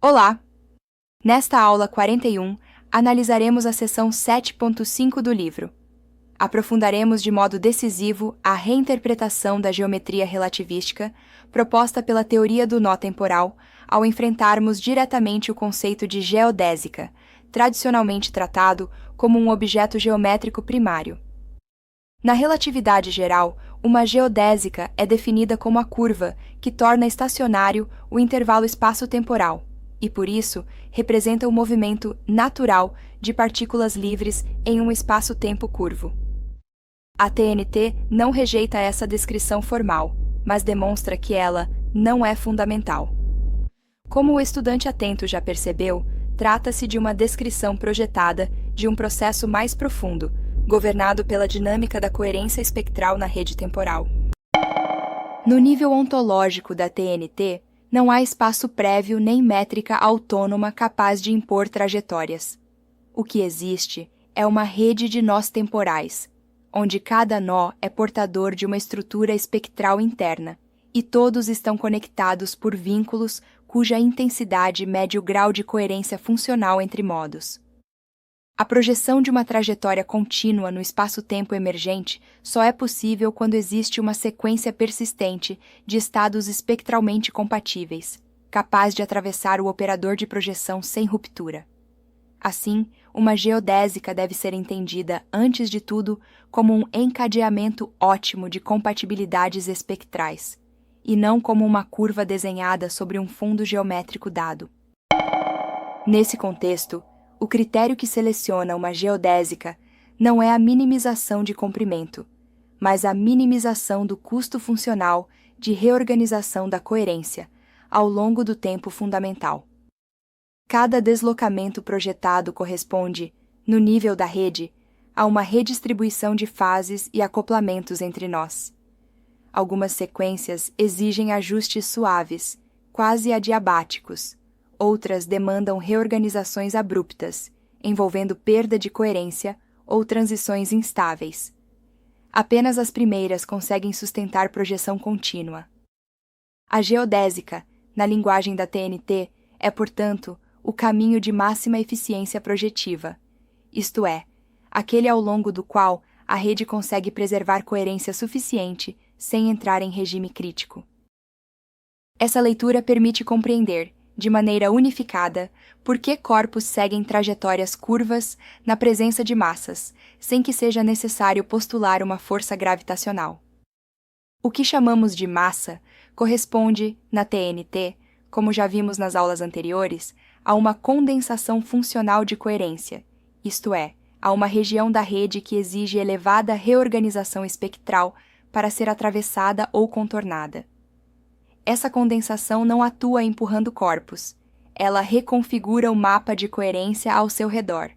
Olá! Nesta aula 41, analisaremos a seção 7.5 do livro. Aprofundaremos de modo decisivo a reinterpretação da geometria relativística proposta pela teoria do nó temporal ao enfrentarmos diretamente o conceito de geodésica, tradicionalmente tratado como um objeto geométrico primário. Na relatividade geral, uma geodésica é definida como a curva que torna estacionário o intervalo espaço-temporal, e por isso representa o movimento natural de partículas livres em um espaço-tempo curvo. A TNT não rejeita essa descrição formal, mas demonstra que ela não é fundamental. Como o estudante atento já percebeu, trata-se de uma descrição projetada de um processo mais profundo, governado pela dinâmica da coerência espectral na rede temporal. No nível ontológico da TNT, não há espaço prévio nem métrica autônoma capaz de impor trajetórias. O que existe é uma rede de nós temporais, onde cada nó é portador de uma estrutura espectral interna, e todos estão conectados por vínculos cuja intensidade mede o grau de coerência funcional entre modos. A projeção de uma trajetória contínua no espaço-tempo emergente só é possível quando existe uma sequência persistente de estados espectralmente compatíveis, capaz de atravessar o operador de projeção sem ruptura. Assim, uma geodésica deve ser entendida, antes de tudo, como um encadeamento ótimo de compatibilidades espectrais, e não como uma curva desenhada sobre um fundo geométrico dado. Nesse contexto, o critério que seleciona uma geodésica não é a minimização de comprimento, mas a minimização do custo funcional de reorganização da coerência ao longo do tempo fundamental. Cada deslocamento projetado corresponde, no nível da rede, a uma redistribuição de fases e acoplamentos entre nós. Algumas sequências exigem ajustes suaves, quase adiabáticos. Outras demandam reorganizações abruptas, envolvendo perda de coerência ou transições instáveis. Apenas as primeiras conseguem sustentar projeção contínua. A geodésica, na linguagem da TNT, é, portanto, o caminho de máxima eficiência projetiva, isto é, aquele ao longo do qual a rede consegue preservar coerência suficiente sem entrar em regime crítico. Essa leitura permite compreender, de maneira unificada, por que corpos seguem trajetórias curvas na presença de massas, sem que seja necessário postular uma força gravitacional. O que chamamos de massa corresponde, na TNT, como já vimos nas aulas anteriores, a uma condensação funcional de coerência, isto é, a uma região da rede que exige elevada reorganização espectral para ser atravessada ou contornada. Essa condensação não atua empurrando corpos, ela reconfigura o mapa de coerência ao seu redor.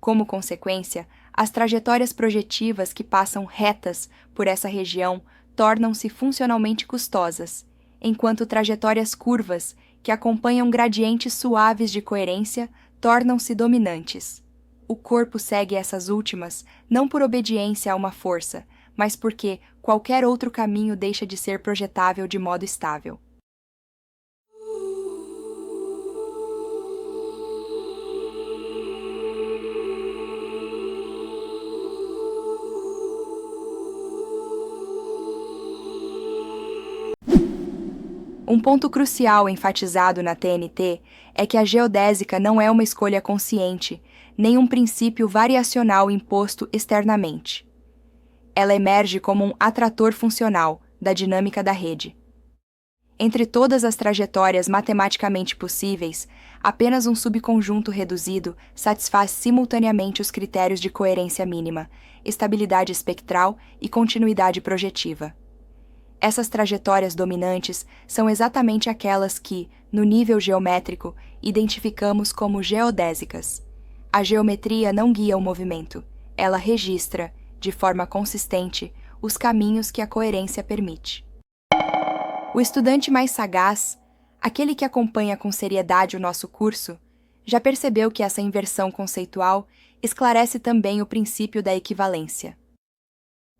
Como consequência, as trajetórias projetivas que passam retas por essa região tornam-se funcionalmente custosas, enquanto trajetórias curvas, que acompanham gradientes suaves de coerência, tornam-se dominantes. O corpo segue essas últimas não por obediência a uma força, mas porque qualquer outro caminho deixa de ser projetável de modo estável. Um ponto crucial enfatizado na TNT é que a geodésica não é uma escolha consciente, nem um princípio variacional imposto externamente. Ela emerge como um atrator funcional da dinâmica da rede. Entre todas as trajetórias matematicamente possíveis, apenas um subconjunto reduzido satisfaz simultaneamente os critérios de coerência mínima, estabilidade espectral e continuidade projetiva. Essas trajetórias dominantes são exatamente aquelas que, no nível geométrico, identificamos como geodésicas. A geometria não guia o movimento, ela registra, de forma consistente, os caminhos que a coerência permite. O estudante mais sagaz, aquele que acompanha com seriedade o nosso curso, já percebeu que essa inversão conceitual esclarece também o princípio da equivalência.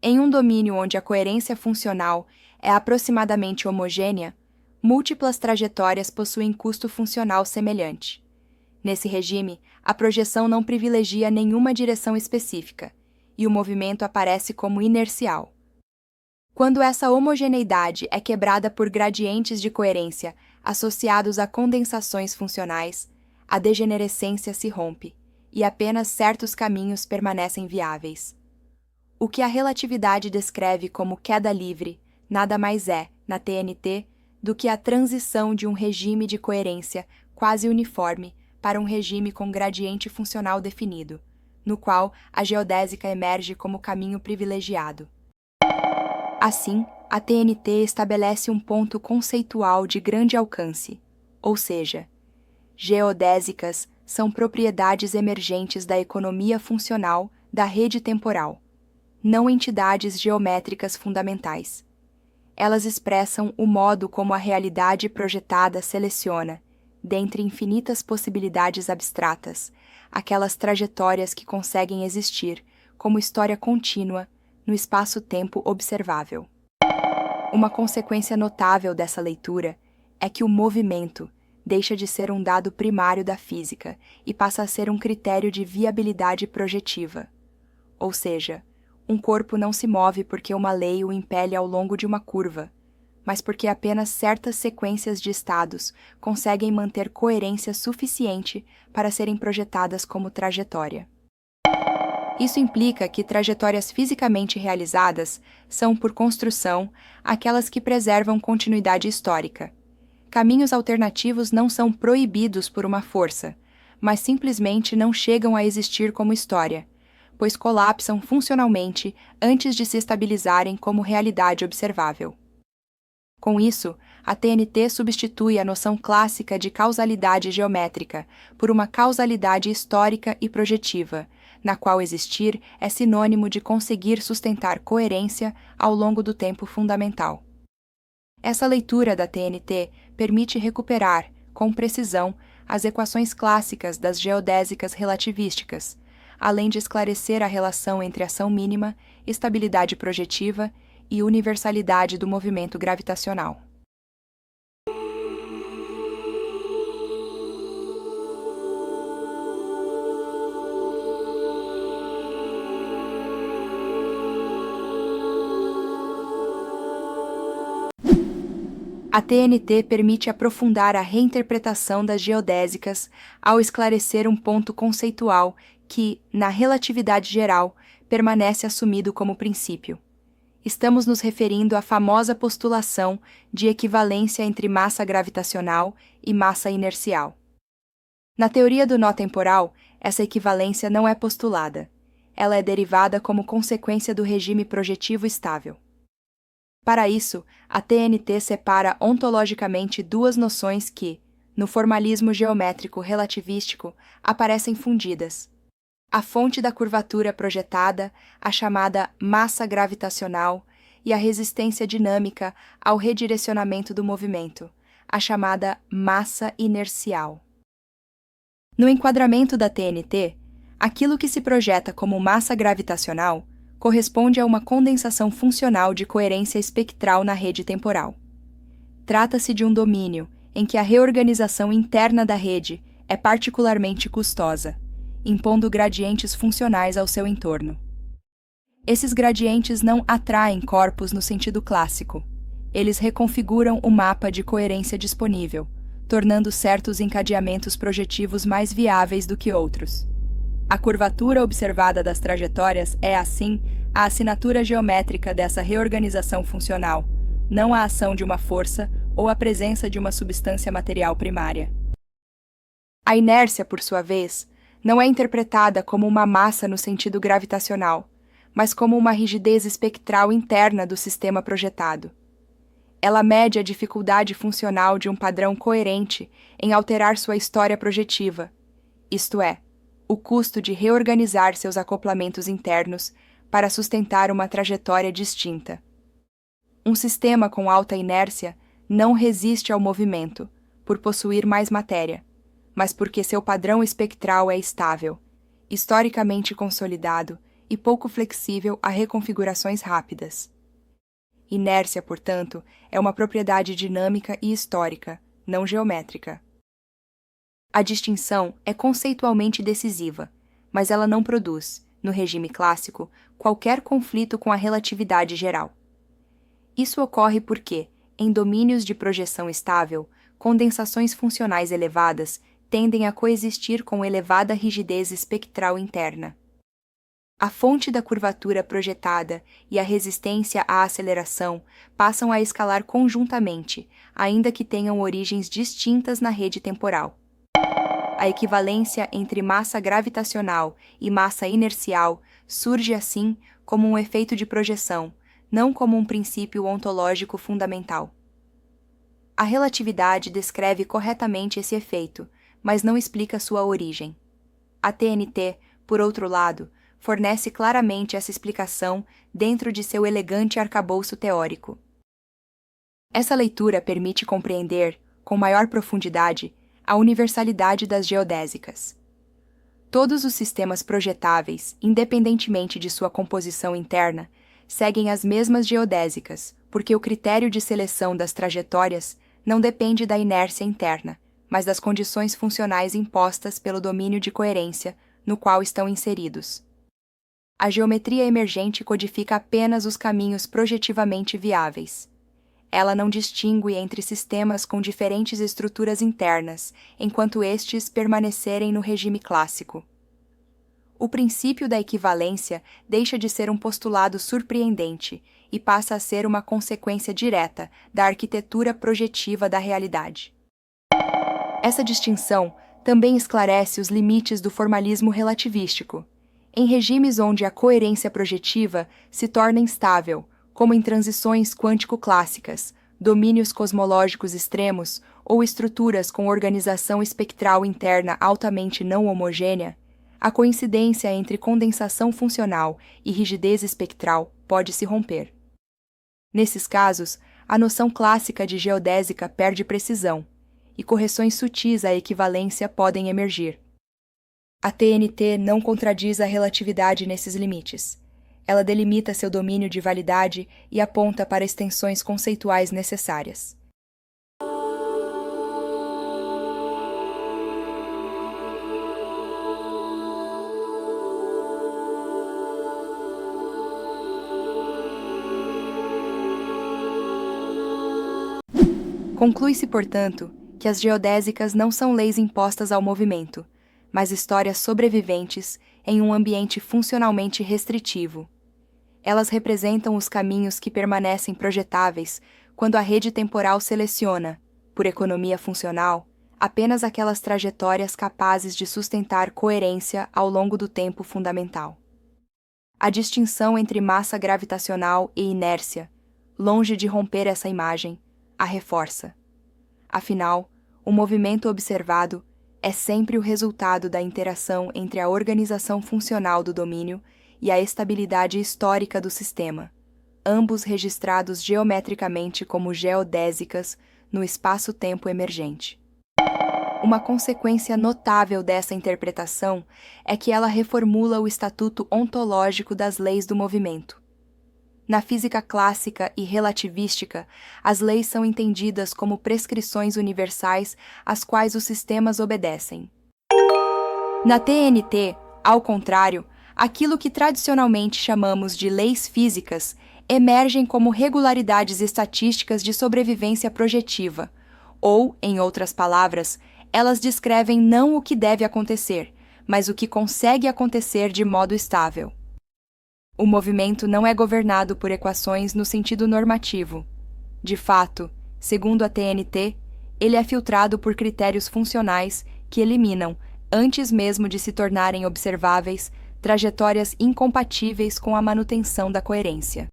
Em um domínio onde a coerência funcional é aproximadamente homogênea, múltiplas trajetórias possuem custo funcional semelhante. Nesse regime, a projeção não privilegia nenhuma direção específica, e o movimento aparece como inercial. Quando essa homogeneidade é quebrada por gradientes de coerência associados a condensações funcionais, a degenerescência se rompe, e apenas certos caminhos permanecem viáveis. O que a relatividade descreve como queda livre nada mais é, na TNT, do que a transição de um regime de coerência quase uniforme para um regime com gradiente funcional definido, no qual a geodésica emerge como caminho privilegiado. Assim, a TNT estabelece um ponto conceitual de grande alcance, ou seja, geodésicas são propriedades emergentes da economia funcional da rede temporal, não entidades geométricas fundamentais. Elas expressam o modo como a realidade projetada seleciona, dentre infinitas possibilidades abstratas, aquelas trajetórias que conseguem existir como história contínua no espaço-tempo observável. Uma consequência notável dessa leitura é que o movimento deixa de ser um dado primário da física e passa a ser um critério de viabilidade projetiva. Ou seja, um corpo não se move porque uma lei o impele ao longo de uma curva, mas porque apenas certas sequências de estados conseguem manter coerência suficiente para serem projetadas como trajetória. Isso implica que trajetórias fisicamente realizadas são, por construção, aquelas que preservam continuidade histórica. Caminhos alternativos não são proibidos por uma força, mas simplesmente não chegam a existir como história, pois colapsam funcionalmente antes de se estabilizarem como realidade observável. Com isso, a TNT substitui a noção clássica de causalidade geométrica por uma causalidade histórica e projetiva, na qual existir é sinônimo de conseguir sustentar coerência ao longo do tempo fundamental. Essa leitura da TNT permite recuperar, com precisão, as equações clássicas das geodésicas relativísticas, além de esclarecer a relação entre ação mínima, estabilidade projetiva e universalidade do movimento gravitacional. A TNT permite aprofundar a reinterpretação das geodésicas ao esclarecer um ponto conceitual que, na relatividade geral, permanece assumido como princípio. Estamos nos referindo à famosa postulação de equivalência entre massa gravitacional e massa inercial. Na teoria do nó temporal, essa equivalência não é postulada. Ela é derivada como consequência do regime projetivo estável. Para isso, a TNT separa ontologicamente duas noções que, no formalismo geométrico relativístico, aparecem fundidas: a fonte da curvatura projetada, a chamada massa gravitacional, e a resistência dinâmica ao redirecionamento do movimento, a chamada massa inercial. No enquadramento da TNT, aquilo que se projeta como massa gravitacional corresponde a uma condensação funcional de coerência espectral na rede temporal. Trata-se de um domínio em que a reorganização interna da rede é particularmente custosa, impondo gradientes funcionais ao seu entorno. Esses gradientes não atraem corpos no sentido clássico. Eles reconfiguram o mapa de coerência disponível, tornando certos encadeamentos projetivos mais viáveis do que outros. A curvatura observada das trajetórias é, assim, a assinatura geométrica dessa reorganização funcional, não a ação de uma força ou a presença de uma substância material primária. A inércia, por sua vez, não é interpretada como uma massa no sentido gravitacional, mas como uma rigidez espectral interna do sistema projetado. Ela mede a dificuldade funcional de um padrão coerente em alterar sua história projetiva, isto é, o custo de reorganizar seus acoplamentos internos para sustentar uma trajetória distinta. Um sistema com alta inércia não resiste ao movimento, por possuir mais matéria, mas porque seu padrão espectral é estável, historicamente consolidado e pouco flexível a reconfigurações rápidas. Inércia, portanto, é uma propriedade dinâmica e histórica, não geométrica. A distinção é conceitualmente decisiva, mas ela não produz, no regime clássico, qualquer conflito com a relatividade geral. Isso ocorre porque, em domínios de projeção estável, condensações funcionais elevadas tendem a coexistir com elevada rigidez espectral interna. A fonte da curvatura projetada e a resistência à aceleração passam a escalar conjuntamente, ainda que tenham origens distintas na rede temporal. A equivalência entre massa gravitacional e massa inercial surge assim como um efeito de projeção, não como um princípio ontológico fundamental. A relatividade descreve corretamente esse efeito, mas não explica sua origem. A TNT, por outro lado, fornece claramente essa explicação dentro de seu elegante arcabouço teórico. Essa leitura permite compreender, com maior profundidade, a universalidade das geodésicas. Todos os sistemas projetáveis, independentemente de sua composição interna, seguem as mesmas geodésicas, porque o critério de seleção das trajetórias não depende da inércia interna, mas das condições funcionais impostas pelo domínio de coerência no qual estão inseridos. A geometria emergente codifica apenas os caminhos projetivamente viáveis. Ela não distingue entre sistemas com diferentes estruturas internas, enquanto estes permanecerem no regime clássico. O princípio da equivalência deixa de ser um postulado surpreendente e passa a ser uma consequência direta da arquitetura projetiva da realidade. Essa distinção também esclarece os limites do formalismo relativístico. Em regimes onde a coerência projetiva se torna instável, como em transições quântico-clássicas, domínios cosmológicos extremos ou estruturas com organização espectral interna altamente não homogênea, a coincidência entre condensação funcional e rigidez espectral pode se romper. Nesses casos, a noção clássica de geodésica perde precisão, e correções sutis à equivalência podem emergir. A TNT não contradiz a relatividade nesses limites. Ela delimita seu domínio de validade e aponta para extensões conceituais necessárias. Conclui-se, portanto, que as geodésicas não são leis impostas ao movimento, mas histórias sobreviventes em um ambiente funcionalmente restritivo. Elas representam os caminhos que permanecem projetáveis quando a rede temporal seleciona, por economia funcional, apenas aquelas trajetórias capazes de sustentar coerência ao longo do tempo fundamental. A distinção entre massa gravitacional e inércia, longe de romper essa imagem, a reforça. Afinal, o movimento observado é sempre o resultado da interação entre a organização funcional do domínio e a estabilidade histórica do sistema, ambos registrados geometricamente como geodésicas no espaço-tempo emergente. Uma consequência notável dessa interpretação é que ela reformula o estatuto ontológico das leis do movimento. Na física clássica e relativística, as leis são entendidas como prescrições universais às quais os sistemas obedecem. Na TNT, ao contrário, aquilo que tradicionalmente chamamos de leis físicas emergem como regularidades estatísticas de sobrevivência projetiva, ou, em outras palavras, elas descrevem não o que deve acontecer, mas o que consegue acontecer de modo estável. O movimento não é governado por equações no sentido normativo. De fato, segundo a TNT, ele é filtrado por critérios funcionais que eliminam, antes mesmo de se tornarem observáveis, trajetórias incompatíveis com a manutenção da coerência.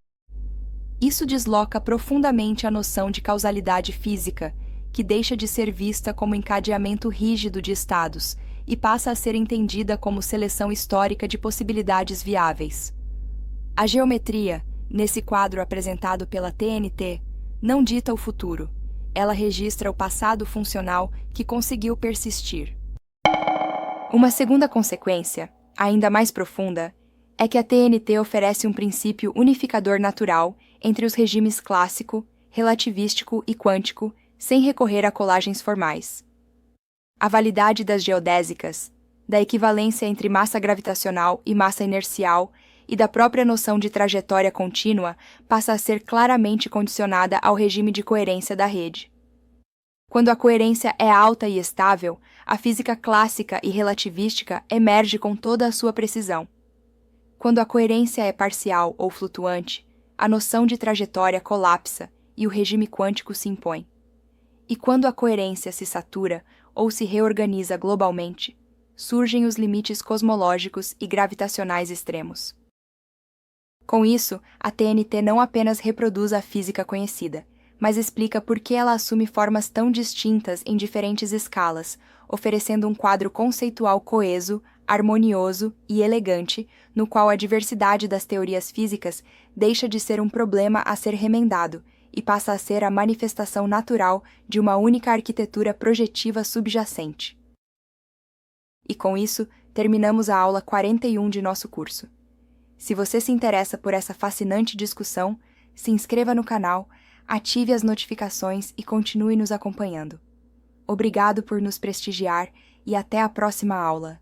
Isso desloca profundamente a noção de causalidade física, que deixa de ser vista como encadeamento rígido de estados e passa a ser entendida como seleção histórica de possibilidades viáveis. A geometria, nesse quadro apresentado pela TNT, não dita o futuro, ela registra o passado funcional que conseguiu persistir. Uma segunda consequência, ainda mais profunda, é que a TNT oferece um princípio unificador natural entre os regimes clássico, relativístico e quântico, sem recorrer a colagens formais. A validade das geodésicas, da equivalência entre massa gravitacional e massa inercial e da própria noção de trajetória contínua passa a ser claramente condicionada ao regime de coerência da rede. Quando a coerência é alta e estável, a física clássica e relativística emerge com toda a sua precisão. Quando a coerência é parcial ou flutuante, a noção de trajetória colapsa e o regime quântico se impõe. E quando a coerência se satura ou se reorganiza globalmente, surgem os limites cosmológicos e gravitacionais extremos. Com isso, a TNT não apenas reproduz a física conhecida, mas explica por que ela assume formas tão distintas em diferentes escalas, oferecendo um quadro conceitual coeso, harmonioso e elegante, no qual a diversidade das teorias físicas deixa de ser um problema a ser remendado e passa a ser a manifestação natural de uma única arquitetura projetiva subjacente. E com isso, terminamos a aula 41 de nosso curso. Se você se interessa por essa fascinante discussão, se inscreva no canal, ative as notificações e continue nos acompanhando. Obrigado por nos prestigiar e até a próxima aula!